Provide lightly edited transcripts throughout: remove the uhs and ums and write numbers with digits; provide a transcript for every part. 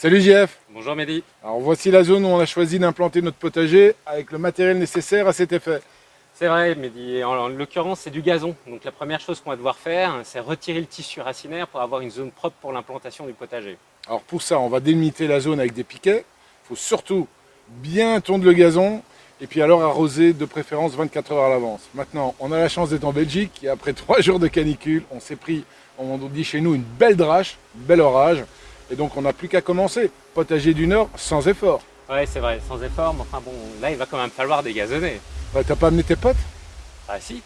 Salut JF. Bonjour Mehdi. Alors voici la zone où on a choisi d'implanter notre potager avec le matériel nécessaire à cet effet. C'est vrai Mehdi, en l'occurrence c'est du gazon. Donc la première chose qu'on va devoir faire, c'est retirer le tissu racinaire pour avoir une zone propre pour l'implantation du potager. Alors pour ça, on va délimiter la zone avec des piquets. Il faut surtout bien tondre le gazon et puis alors arroser de préférence 24 heures à l'avance. Maintenant, on a la chance d'être en Belgique et après 3 jours de canicule, on s'est pris, on dit chez nous, une belle drache, un bel orage. Et donc on n'a plus qu'à commencer. Potager du Nord sans effort. Ouais c'est vrai, sans effort, mais enfin bon, là il va quand même falloir dégazonner. Ouais, t'as pas amené tes potes? Ah si.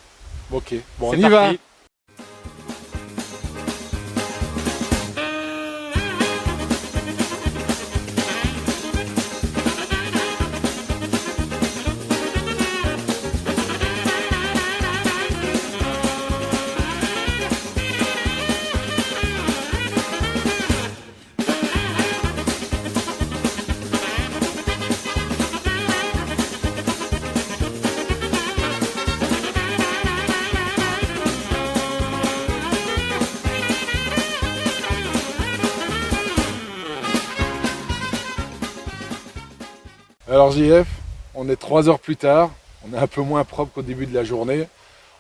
Ok, bon on C'est y va. parti. Alors JF, on est 3 heures plus tard, on est un peu moins propre qu'au début de la journée.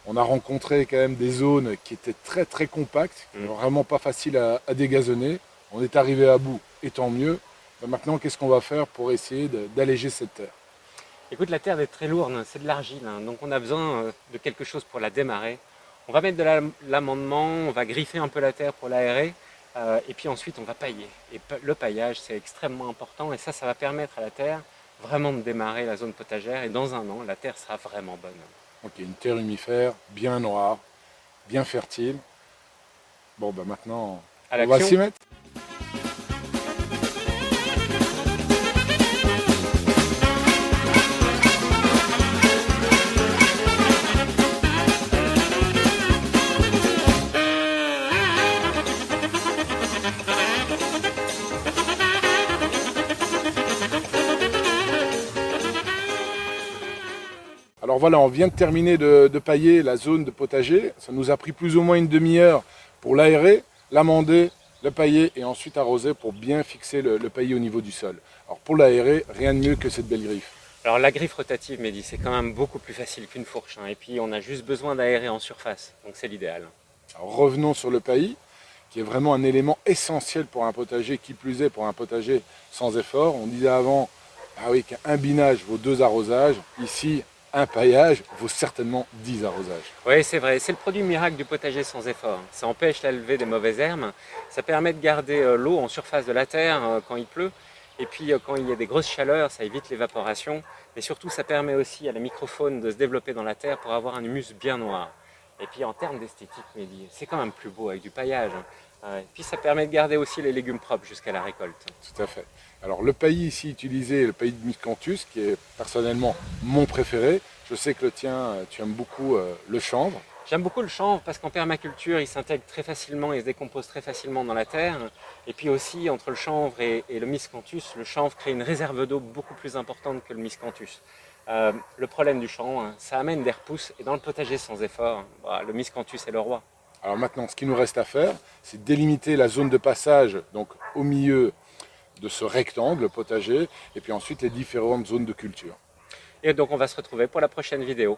On a rencontré quand même des zones qui étaient très compactes, vraiment pas faciles à dégazonner. On est arrivé à bout, et tant mieux. Mais maintenant, qu'est-ce qu'on va faire pour essayer d'alléger cette terre? Écoute, la terre est très lourde, c'est de l'argile, donc on a besoin de quelque chose pour la démarrer. On va mettre de l'amendement, on va griffer un peu la terre pour l'aérer, et puis ensuite on va pailler. Et le paillage c'est extrêmement important et ça va permettre à la terre vraiment de démarrer la zone potagère et dans un an la terre sera vraiment bonne. Ok, une terre humifère, bien noire, bien fertile. Bon ben maintenant, on va s'y mettre. Alors voilà, on vient de terminer de pailler la zone de potager. Ça nous a pris plus ou moins une demi-heure pour l'aérer, l'amender, le pailler et ensuite arroser pour bien fixer le paillis au niveau du sol. Alors pour l'aérer, rien de mieux que cette belle griffe. Alors la griffe rotative, Mehdi, c'est quand même beaucoup plus facile qu'une fourche. Et puis on a juste besoin d'aérer en surface, donc c'est l'idéal. Alors revenons sur le paillis, qui est vraiment un élément essentiel pour un potager, qui plus est pour un potager sans effort. On disait avant, ah oui, qu'un binage vaut 2 arrosages. Ici, un paillage vaut certainement 10 arrosages. Oui, c'est vrai. C'est le produit miracle du potager sans effort. Ça empêche la levée des mauvaises herbes. Ça permet de garder l'eau en surface de la terre quand il pleut. Et puis quand il y a des grosses chaleurs, ça évite l'évaporation. Mais surtout, ça permet aussi à la microfaune de se développer dans la terre pour avoir un humus bien noir. Et puis en termes d'esthétique, Mehdi, c'est quand même plus beau avec du paillage. Et puis ça permet de garder aussi les légumes propres jusqu'à la récolte. Tout à fait. Alors le paillis ici utilisé est le paillis de Miscanthus, qui est personnellement mon préféré. Je sais que le tien, tu aimes beaucoup le chanvre. J'aime beaucoup le chanvre parce qu'en permaculture, il s'intègre très facilement et se décompose très facilement dans la terre. Et puis aussi, entre le chanvre et le miscanthus, le chanvre crée une réserve d'eau beaucoup plus importante que le miscanthus. Le problème du chanvre, ça amène des repousses et dans le potager sans effort, le miscanthus est le roi. Alors maintenant, ce qu'il nous reste à faire, c'est délimiter la zone de passage, donc au milieu de ce rectangle potager, et puis ensuite les différentes zones de culture. Et donc on va se retrouver pour la prochaine vidéo.